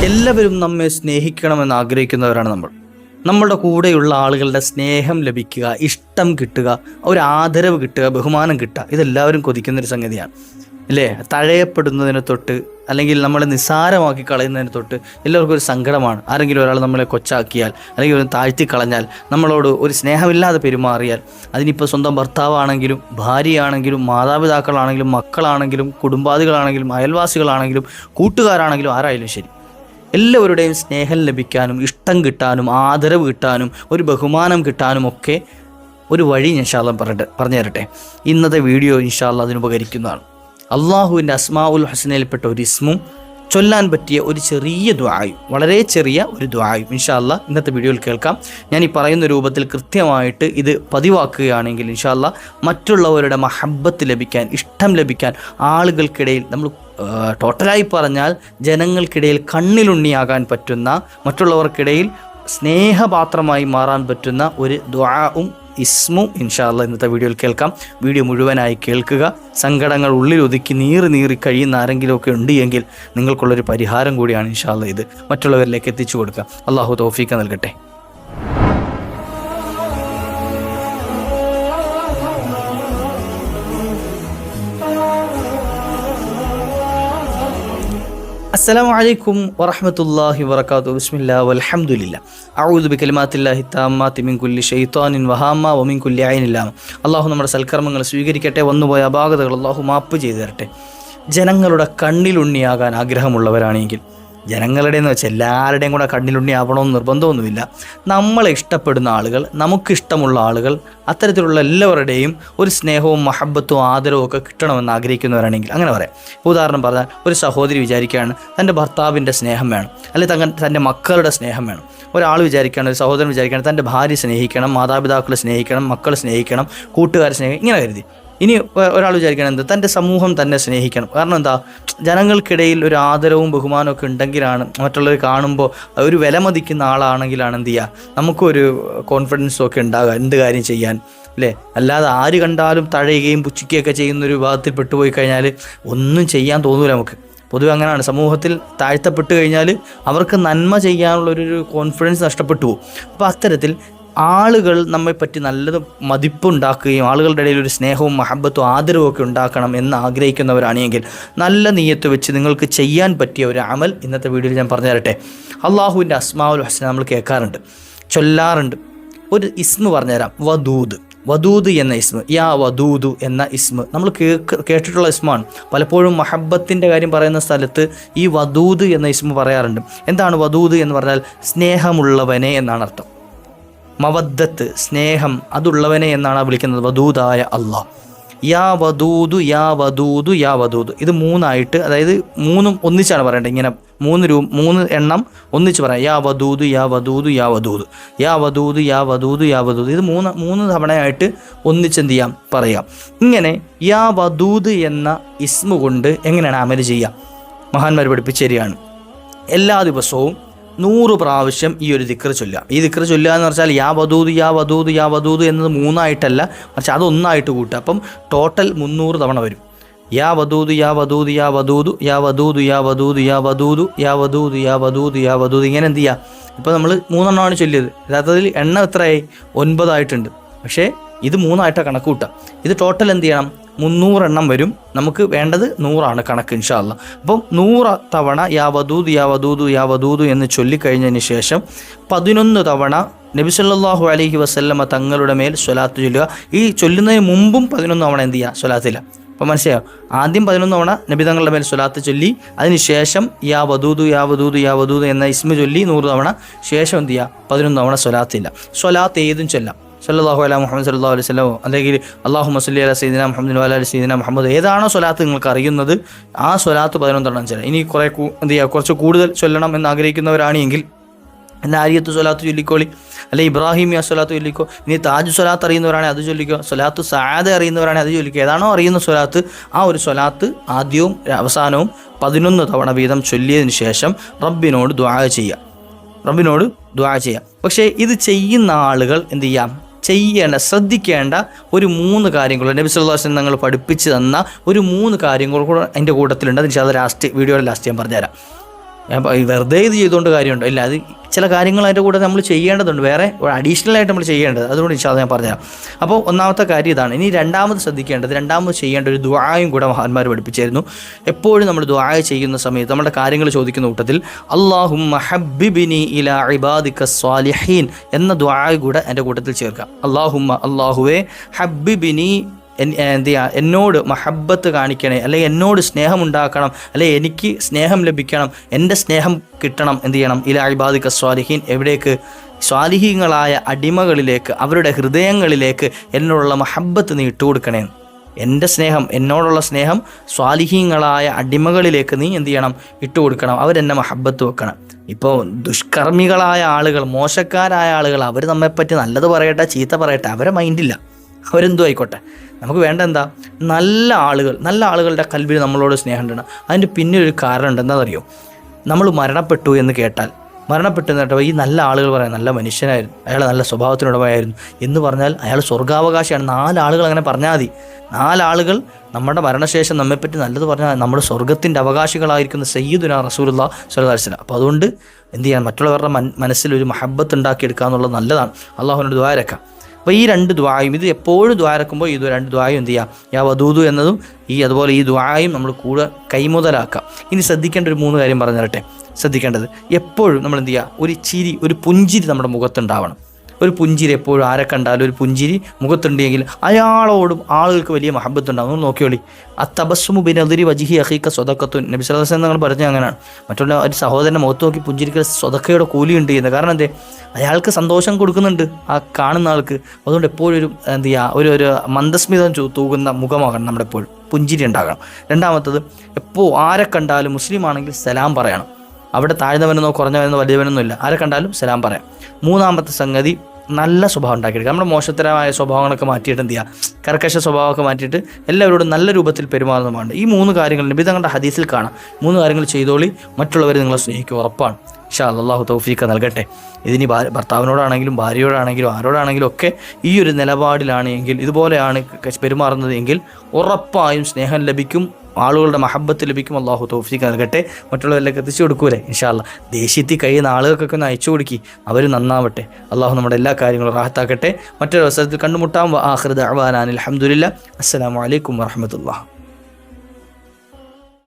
എല്ലാവരും നമ്മെ സ്നേഹിക്കണമെന്ന് ആഗ്രഹിക്കുന്നവരാണ് നമ്മളുടെ കൂടെയുള്ള ആളുകളുടെ സ്നേഹം ലഭിക്കുക, ഇഷ്ടം കിട്ടുക, ഒരു ആദരവ് കിട്ടുക, ബഹുമാനം കിട്ടുക, ഇതെല്ലാവരും കൊതിക്കുന്നൊരു സംഗതിയാണ് അല്ലേ? തഴയപ്പെടുന്നതിനെ തൊട്ട് അല്ലെങ്കിൽ നമ്മളെ നിസ്സാരമാക്കി കളയുന്നതിന് തൊട്ട് എല്ലാവർക്കും ഒരു സങ്കടമാണ്. ആരെങ്കിലും ഒരാൾ നമ്മളെ കൊച്ചാക്കിയാൽ അല്ലെങ്കിൽ ഒരു താഴ്ത്തി കളഞ്ഞാൽ, നമ്മളോട് ഒരു സ്നേഹമില്ലാതെ പെരുമാറിയാൽ, അതിനിപ്പോൾ സ്വന്തം ഭർത്താവാണെങ്കിലും ഭാര്യയാണെങ്കിലും മാതാപിതാക്കളാണെങ്കിലും മക്കളാണെങ്കിലും കുടുംബാദികളാണെങ്കിലും അയൽവാസികളാണെങ്കിലും കൂട്ടുകാരാണെങ്കിലും ആരായാലും ശരി, എല്ലാവരുടെയും സ്നേഹം ലഭിക്കാനും ഇഷ്ടം കിട്ടാനും ആദരവ് കിട്ടാനും ഒരു ബഹുമാനം കിട്ടാനും ഒക്കെ ഒരു വഴി ഇൻഷാ അല്ലാഹ് പറഞ്ഞു തരട്ടെ. ഇന്നത്തെ വീഡിയോ ഇൻഷാ അല്ലാഹ് അതിനുപകരിക്കുന്നതാണ്. അള്ളാഹുവിൻ്റെ അസ്മാഉൽ ഹുസ്നയിൽപ്പെട്ട ഒരു ഇസ്മും ചൊല്ലാൻ പറ്റിയ ഒരു ചെറിയ ദുആയും, വളരെ ചെറിയ ഒരു ദുആയും ഇൻഷാ അല്ലാഹ് ഇന്നത്തെ വീഡിയോയിൽ കേൾക്കാം. ഞാൻ ഈ പറയുന്ന രൂപത്തിൽ കൃത്യമായിട്ട് ഇത് പതിവാക്കുകയാണെങ്കിൽ ഇൻഷാ അല്ലാഹ് മറ്റുള്ളവരുടെ മഹബ്ബത്ത് ലഭിക്കാൻ, ഇഷ്ടം ലഭിക്കാൻ, ആളുകൾക്കിടയിൽ നമ്മൾ ടോട്ടലായി പറഞ്ഞാൽ ജനങ്ങൾക്കിടയിൽ കണ്ണിലുണ്ണിയാകാൻ പറ്റുന്ന, മറ്റുള്ളവർക്കിടയിൽ സ്നേഹപാത്രമായി മാറാൻ പറ്റുന്ന ഒരു ദുആഉം ഇസ്മും ഇൻഷാ അല്ലാഹ് ഇന്നത്തെ വീഡിയോയിൽ കേൾക്കാം. വീഡിയോ മുഴുവനായി കേൾക്കുക. സങ്കടങ്ങൾ ഉള്ളിൽ ഒതുക്കി നീറി കഴിയുന്ന ആരെങ്കിലുമൊക്കെ ഉണ്ട് എങ്കിൽ നിങ്ങൾക്കുള്ളൊരു പരിഹാരം കൂടിയാണ് ഇൻഷാ അല്ലാഹ് ഇത്. മറ്റുള്ളവരിലേക്ക് എത്തിച്ചു കൊടുക്കുക. അള്ളാഹു തൗഫീഖ് നൽകട്ടെ. അസ്സലാമു അലൈക്കും വറഹ്മത്തുള്ളാഹി വബറകാതുഹു. ബിസ്മില്ലാഹി വൽഹംദുലില്ലാഹ്. അഊദു ബികലിമാത്തില്ലാഹി തമ്മാത്തി മിൻ കുല്ലി ശൈത്വാനിൻ വഹാമ വമിൻ കുല്ലി ഐനിൻ ലാമ. അല്ലാഹു നമ്മുടെ സൽക്കർമ്മങ്ങൾ സ്വീകരിക്കട്ടെ. വന്നുപോയ അപാകതകൾ അല്ലാഹു മാപ്പ് ചെയ്തു തരട്ടെ. ജനങ്ങളുടെ കണ്ണിലുണ്ണിയാകാൻ ആഗ്രഹമുള്ളവരാണെങ്കിൽ, ജനങ്ങളുടെ എന്ന് വെച്ചാൽ എല്ലാവരുടെയും കൂടെ കണ്ണിലുണ്ണി ആവണമെന്ന് നിർബന്ധമൊന്നുമില്ല. നമ്മളെ ഇഷ്ടപ്പെടുന്ന ആളുകൾ, നമുക്കിഷ്ടമുള്ള ആളുകൾ, അത്തരത്തിലുള്ള എല്ലാവരുടെയും ഒരു സ്നേഹവും മഹബത്തും ആദരവും ഒക്കെ കിട്ടണമെന്ന് ആഗ്രഹിക്കുന്നവരാണെങ്കിൽ അങ്ങനെ പറയാം. ഉദാഹരണം പറഞ്ഞാൽ, ഒരു സഹോദരി വിചാരിക്കുകയാണ് തൻ്റെ ഭർത്താവിൻ്റെ സ്നേഹം വേണം, അല്ലെങ്കിൽ തൻ്റെ മക്കളുടെ സ്നേഹം വേണം. ഒരാൾ വിചാരിക്കുകയാണ്, ഒരു സഹോദരൻ വിചാരിക്കുകയാണ് തൻ്റെ ഭാര്യ സ്നേഹിക്കണം, മാതാപിതാക്കളെ സ്നേഹിക്കണം, മക്കളെ സ്നേഹിക്കണം, കൂട്ടുകാരെ സ്നേഹിക്കണം, ഇങ്ങനെ കരുതി. ഇനി ഒരാൾ വിചാരിക്കണം എന്ത്, തൻ്റെ സമൂഹം തന്നെ സ്നേഹിക്കണം. കാരണം എന്താ, ജനങ്ങൾക്കിടയിൽ ഒരു ആദരവും ബഹുമാനവും ഒക്കെ ഉണ്ടെങ്കിലാണ്, മറ്റുള്ളവർ കാണുമ്പോൾ ഒരു വില മതിക്കുന്ന ആളാണെങ്കിലാണ് എന്ത് ചെയ്യുക, നമുക്കൊരു കോൺഫിഡൻസും ഒക്കെ ഉണ്ടാകുക എന്ത് കാര്യം ചെയ്യാൻ, അല്ലേ? അല്ലാതെ ആര് കണ്ടാലും തഴയുകയും പുച്ഛിക്കുകയൊക്കെ ചെയ്യുന്നൊരു വിഭാഗത്തിൽ പെട്ടുപോയി കഴിഞ്ഞാൽ ഒന്നും ചെയ്യാൻ തോന്നൂല നമുക്ക്. പൊതുവെ അങ്ങനെയാണ്. സമൂഹത്തിൽ താഴ്ത്തപ്പെട്ട് കഴിഞ്ഞാൽ അവർക്ക് നന്മ ചെയ്യാനുള്ളൊരു കോൺഫിഡൻസ് നഷ്ടപ്പെട്ടു പോകും. അപ്പോൾ അത്തരത്തിൽ ആളുകൾ നമ്മെപ്പറ്റി നല്ലത് മതിപ്പുണ്ടാക്കുകയും ആളുകളുടെ ഇടയിൽ ഒരു സ്നേഹവും മഹബത്തും ആദരവും ഒക്കെ ഉണ്ടാക്കണം എന്ന് ആഗ്രഹിക്കുന്നവരാണെങ്കിൽ നല്ല നീയത്ത് വെച്ച് നിങ്ങൾക്ക് ചെയ്യാൻ പറ്റിയ ഒരു അമൽ ഇന്നത്തെ വീഡിയോയിൽ ഞാൻ പറഞ്ഞു തരട്ടെ. അള്ളാഹുവിൻ്റെ അസ്മാഉൽ ഹുസ്ന നമ്മൾ കേൾക്കാറുണ്ട്, ചൊല്ലാറുണ്ട്. ഒരു ഇസ്മ പറഞ്ഞുതരാം, വദൂദ്. വദൂദ് എന്ന ഇസ്മ, യാ വദൂദു എന്ന ഇസ്മ നമ്മൾ കേട്ടിട്ടുള്ള ഇസ്മാണ്. പലപ്പോഴും മഹബത്തിൻ്റെ കാര്യം പറയുന്ന സ്ഥലത്ത് ഈ വദൂദ് എന്ന ഇസ്മ പറയാറുണ്ട്. എന്താണ് വദൂദ് എന്ന് പറഞ്ഞാൽ? സ്നേഹമുള്ളവനെ എന്നാണ് അർത്ഥം. മവദ്ദത്ത്, സ്നേഹം, അതുള്ളവനെ എന്നാണ് വിളിക്കുന്നത് വദൂദായ അള്ളാഹ്. യാ വദൂദു യാ വദൂദു യാ വദൂദ്, ഇത് മൂന്നായിട്ട്, അതായത് മൂന്നും ഒന്നിച്ചാണ് പറയേണ്ടത്. ഇങ്ങനെ മൂന്ന് എണ്ണം ഒന്നിച്ച് പറയാം. യാ വദൂദു യാ വദൂദു യാ വദൂദ്, യാ വദൂദു യാ വദൂദു യാ വദൂദ്, ഇത് മൂന്ന് തവണയായിട്ട് ഒന്നിച്ചെന്ത് ചെയ്യാം, പറയാം. ഇങ്ങനെ യാ വദൂദ് എന്ന ഇസ്മ കൊണ്ട് എങ്ങനെയാണ് അമൽ ചെയ്യുക? മഹാന്മാർ പഠിപ്പിച്ച് തരികയാണ്. എല്ലാ ദിവസവും 100 പ്രാവശ്യം ഈ ഒരു ദിക്ർ ചൊല്ലുക. ഈ ദിക്ർ ചൊല്ലുക എന്ന് പറഞ്ഞാൽ യാ വദൂദ് യാ വദൂദ് യാ വദൂദ് എന്നത് മൂന്നായിട്ടല്ല, പക്ഷെ അതൊന്നായിട്ട് കൂട്ടുക. അപ്പം ടോട്ടൽ 300 തവണ വരും. യാ വദൂദ് യാ വദൂദ് യാ വദൂദ് യാ വദൂദ് യാ വദൂദ് യാ വദൂദ് യാ വദൂദ് യാ വദൂദ് യാ വദൂദ്, ഇങ്ങനെ എന്ത് ചെയ്യുക? ഇപ്പോൾ നമ്മൾ 3 എണ്ണമാണ് ചൊല്ലിയത്, യഥാർത്ഥത്തിൽ എണ്ണം എത്രയായി? 9 ആയിട്ടുണ്ട്. പക്ഷേ ഇത് 3ആയിട്ടാണ് കണക്ക് കൂട്ടുക. ഇത് ടോട്ടൽ എന്ത് ചെയ്യണം? 300 എണ്ണം വരും. നമുക്ക് വേണ്ടത് 100 കണക്ക് ഇൻഷാ അല്ലാഹ്. അപ്പം 100 തവണ യാ വദൂദ് യാ വദൂദ് യാ വദൂദ് എന്ന് ചൊല്ലിക്കഴിഞ്ഞതിന് ശേഷം 11 തവണ നബി സല്ലല്ലാഹു അലൈഹി വസല്ലമ തങ്ങളുടെ മേൽ സ്വലാത്ത് ചൊല്ലുക. ഈ ചൊല്ലുന്നതിന് മുമ്പും 11 തവണ എന്ത് ചെയ്യുക? സ്വലാത്തില്ല. അപ്പോൾ മനസ്സിലായോ? ആദ്യം 11 തവണ നബി തങ്ങളുടെ മേൽ സ്വലാത്ത് ചൊല്ലി, അതിനുശേഷം യാ വദൂദ് യാ വദൂദ് യാ വദൂദ് എന്ന ഇസ്മ ചൊല്ലി 100 തവണ, ശേഷം എന്ത് ചെയ്യുക? 11 തവണ സ്വലാത്തില്ല. സ്വലാത്ത് ഏതും ചൊല്ലാം. സല്ലല്ലാഹു അലാ മുഹമ്മദ് സല്ലല്ലാഹു അലൈഹി വസല്ലം, അല്ലെങ്കിൽ അല്ലാഹുമ്മ സ്വല്ലി അലാ സയ്യിദിനാ മുഹമ്മദ് വഅലാ അലി സയ്യിദിനാ മുഹമ്മദ്, ഏതാണോ സ്വലാത്ത് നിങ്ങൾക്ക് അറിയുന്നത് ആ സ്വലാത്ത് 11 തവണ ചൊല്ലാം. ഇനി എന്ത് ചെയ്യുക, കുറച്ച് കൂടുതൽ ചൊല്ലണം എന്ന് ആഗ്രഹിക്കുന്നവരാണെങ്കിൽ നാരിയത്ത് സ്വലാത്ത് ചൊല്ലിക്കോളി, അല്ലെ ഇബ്രാഹിമിയ സ്വലാത്ത് ചൊല്ലിക്കോ. ഇനി താജ് സ്വലാത്ത് അറിയുന്നവരാണെങ്കിൽ അത് ചൊല്ലിക്കോ, സ്വലാത്ത് സആദ അറിയുന്നവരാണെങ്കിൽ അത് ചൊല്ലിക്കോ. ഏതാണോ അറിയുന്ന സ്വലാത്ത് ആ ഒരു സ്വലാത്ത് ആദ്യവും അവസാനവും 11 തവണ വീതം ചൊല്ലിയതിന് ശേഷം റബ്ബിനോട് ദുആ ചെയ്യാം. പക്ഷേ ഇത് ചെയ്യുന്ന ആളുകൾ എന്ത് ചെയ്യാം? ശ്രദ്ധിക്കേണ്ട ഒരു 3 കാര്യങ്ങൾ നബി സല്ലല്ലാഹു അലൈഹി വസല്ലം തങ്ങൾ പഠിപ്പിച്ച് തന്ന ഒരു 3 കാര്യങ്ങൾ കൂടെ അതിൻ്റെ കൂട്ടത്തിലുണ്ട്. അത് വീഡിയോയുടെ ലാസ്റ്റ് ഞാൻ പറഞ്ഞുതരാം. വെറുതെ ഇത് ചെയ്തുകൊണ്ട് കാര്യമുണ്ടോ? ഇല്ല, അത് ചില കാര്യങ്ങൾ അതിൻ്റെ കൂടെ നമ്മൾ ചെയ്യേണ്ടതുണ്ട്, വേറെ അഡീഷണൽ ആയിട്ട് നമ്മൾ ചെയ്യേണ്ടത്. അതുകൊണ്ട് ഇൻഷാ അല്ലാഹ് ഞാൻ പറഞ്ഞുതരാം. അപ്പോൾ ഒന്നാമത്തെ കാര്യം ഇതാണ്. ഇനി രണ്ടാമത് ശ്രദ്ധിക്കേണ്ടത്, രണ്ടാമത് ചെയ്യേണ്ട ഒരു ദുആയും കൂടെ മഹാന്മാർ പഠിപ്പിച്ചായിരുന്നു. എപ്പോഴും നമ്മൾ ദുആ ചെയ്യുന്ന സമയത്ത് നമ്മുടെ കാര്യങ്ങൾ ചോദിക്കുന്ന കൂട്ടത്തിൽ അല്ലാഹുമ്മ ഹബ്ബിബ്നി ഇലാ ഇബാദിക സ്വാലിഹീൻ എന്ന ദുആ കൂടെ എൻ്റെ കൂട്ടത്തിൽ ചേർക്കാം. അല്ലാഹുവേ ഹബ്ബിബ്നി, എന്ത് ചെയ്യുക, എന്നോട് മഹബ്ബത്ത് കാണിക്കണേ, അല്ലെങ്കിൽ എന്നോട് സ്നേഹമുണ്ടാക്കണം, അല്ലെങ്കിൽ എനിക്ക് സ്നേഹം ലഭിക്കണം, എൻ്റെ സ്നേഹം കിട്ടണം. എന്ത് ചെയ്യണം? ഇലാ ഇബാദിക സ്വാലിഹീൻ, എവിടേക്ക്? സ്വാലിഹീങ്ങളായ അടിമകളിലേക്ക്, അവരുടെ ഹൃദയങ്ങളിലേക്ക് എന്നോടുള്ള മഹബ്ബത്ത് നീ ഇട്ടുകൊടുക്കണേ. എൻ്റെ സ്നേഹം, എന്നോടുള്ള സ്നേഹം സ്വാലിഹീങ്ങളായ അടിമകളിലേക്ക് നീ എന്ത് ചെയ്യണം? ഇട്ടുകൊടുക്കണം. അവരെന്നെ മഹബ്ബത്ത് വെക്കണം. ഇപ്പോൾ ദുഷ്കർമ്മികളായ ആളുകൾ, മോശക്കാരായ ആളുകൾ, അവർ നമ്മെപ്പറ്റി നല്ലത് പറയട്ടെ ചീത്ത പറയട്ടെ, അവരെ മൈൻഡില്ല, അവരെന്തോ ആയിക്കോട്ടെ. നമുക്ക് വേണ്ട എന്താ? നല്ല ആളുകളുടെ കൽബിൽ നമ്മളോട് സ്നേഹം ഉണ്ടെന്ന്. അതിൻ്റെ പിന്നൊരു കാരണം ഉണ്ട്. എന്താണെന്നറിയോ? നമ്മൾ മരണപ്പെട്ടു എന്ന് കേട്ടാൽ, മരണപ്പെട്ടു എന്ന് കേട്ടാൽ ഈ നല്ല ആളുകൾ പറയാം നല്ല മനുഷ്യനായിരുന്നു, അയാൾ നല്ല സ്വഭാവത്തിനുടമയായിരുന്നു എന്ന് പറഞ്ഞാൽ അയാൾ സ്വർഗ്ഗാവകാശിയാണ്. 4 ആളുകൾ അങ്ങനെ പറഞ്ഞാൽ മതി. 4 ആളുകൾ നമ്മുടെ മരണശേഷം നമ്മെപ്പറ്റി നല്ലത് പറഞ്ഞാൽ നമ്മുടെ സ്വർഗത്തിൻ്റെ അവകാശികളായിരിക്കുന്ന സയ്യിദുനാ റസൂലുള്ളാഹി സ്വല്ലല്ലാഹു അലൈഹി വസല്ലം. അപ്പോൾ അതുകൊണ്ട് എന്ത് ചെയ്യാൻ, മറ്റുള്ളവരുടെ മനസ്സിൽ ഒരു മഹബ്ബത്ത് ഉണ്ടാക്കിയെടുക്കുക എന്നുള്ളത് നല്ലതാണ്. അള്ളാഹുവിനോട് ദുആ രക്കാം. അപ്പോൾ ഈ 2 ദുആയും, ഇത് എപ്പോഴും ദുആ ഇറക്കുമ്പോൾ ഈ 2 ദുആയും എന്ത് ചെയ്യുക? യാ വദൂദു എന്നതും അതുപോലെ ഈ ദുആയും നമ്മൾ കൂടെ കൈമുതലാക്കാം. ഇനി ശ്രദ്ധിക്കേണ്ട ഒരു 3 കാര്യം പറഞ്ഞു തരട്ടെ. ശ്രദ്ധിക്കേണ്ടത്, എപ്പോഴും നമ്മൾ എന്ത് ചെയ്യുക? ഒരു ചിരി, ഒരു പുഞ്ചിരി നമ്മുടെ മുഖത്തുണ്ടാവണം. ഒരു പുഞ്ചിരി എപ്പോഴും, ആരെ കണ്ടാലും ഒരു പുഞ്ചിരി മുഖത്തുണ്ടെങ്കിൽ അയാളോടും ആളുകൾക്ക് വലിയ മഹബ്ബത്തുണ്ടാകും. നോക്കിയോളി, അത്തബസ്സുമു ബിനദിരി വജിഹി അഖീക സ്വതക്കത്തുൻ. നബി സല്ലല്ലാഹു അലൈഹി വസല്ലം നിങ്ങൾ പറഞ്ഞത് അങ്ങനെയാണ്. മറ്റുള്ള ഒരു സഹോദരൻ്റെ മുഖത്ത് നോക്കി പുഞ്ചിരിക്കൽ സ്വതക്കയുടെ കൂലിയുണ്ട് ചെയ്യുന്നത്. കാരണം എന്തേ? അയാൾക്ക് സന്തോഷം കൊടുക്കുന്നുണ്ട് ആ കാണുന്ന ആൾക്ക്. അതുകൊണ്ട് എപ്പോഴും ഒരു എന്ത് ചെയ്യുക, ഒരു മന്ദസ്മിതം തൂകുന്ന മുഖമാകണം നമ്മുടെ എപ്പോഴും, പുഞ്ചിരി ഉണ്ടാകണം. രണ്ടാമത്തത്, എപ്പോൾ ആരെ കണ്ടാലും മുസ്ലിം ആണെങ്കിൽ സലാം പറയണം. അവിടെ താഴ്ന്നവനെന്നോ കുറഞ്ഞവനെന്നോ വലിയവനൊന്നും ഇല്ല, ആരെ കണ്ടാലും സലാം പറയാം. മൂന്നാമത്തെ സംഗതി, നല്ല സ്വഭാവം ഉണ്ടാക്കിയെടുക്കുക. നമ്മുടെ മോശത്തരമായ സ്വഭാവങ്ങളൊക്കെ മാറ്റിയിട്ട് എന്ത് ചെയ്യുക? കർക്കശ സ്വഭാവമൊക്കെ മാറ്റിയിട്ട് എല്ലാവരോടും നല്ല രൂപത്തിൽ പെരുമാറുന്നതുമാണ്. ഈ 3 കാര്യങ്ങൾ നബി തങ്ങളുടെ ഹദീസിൽ കാണാം. 3 കാര്യങ്ങൾ ചെയ്തോളി, മറ്റുള്ളവരെ നിങ്ങളെ സ്നേഹിക്കുക, ഉറപ്പാണ്. ഇൻഷാ അല്ലാഹു തൗഫീഖ് നൽകട്ടെ. ഇതിനി ഭർത്താവിനോടാണെങ്കിലും ഭാര്യയോടാണെങ്കിലും ആരോടാണെങ്കിലും ഒക്കെ ഈ ഒരു നിലപാടിലാണ് എങ്കിൽ, ഇതുപോലെയാണ് പെരുമാറുന്നത് എങ്കിൽ ഉറപ്പായും സ്നേഹം ലഭിക്കും, ആളുകളുടെ മഹബ്ബത്ത് ലഭിക്കും. അല്ലാഹു തൗഫീഖ് നൽകട്ടെ. മറ്റുള്ളവരിലേക്ക് എത്തിച്ചു കൊടുക്കൂലേ ഇൻഷാ അല്ലാഹ്. ദേഷ്യത്തിൽ കഴിയുന്ന ആളുകൾക്കൊക്കെ ഒന്ന് അയച്ചു കൊടുക്കി, അവർ നന്നാവട്ടെ. അള്ളാഹു നമ്മുടെ എല്ലാ കാര്യങ്ങളും റാഹത്താക്കട്ടെ. മറ്റൊരു അവസരത്തിൽ കണ്ടുമുട്ടാം. ആഖിറു ദഅ്വാനാ അൽഹംദുലില്ലാഹ്. അസ്സലാമു അലൈക്കും വറഹ്മത്തുള്ളാഹി.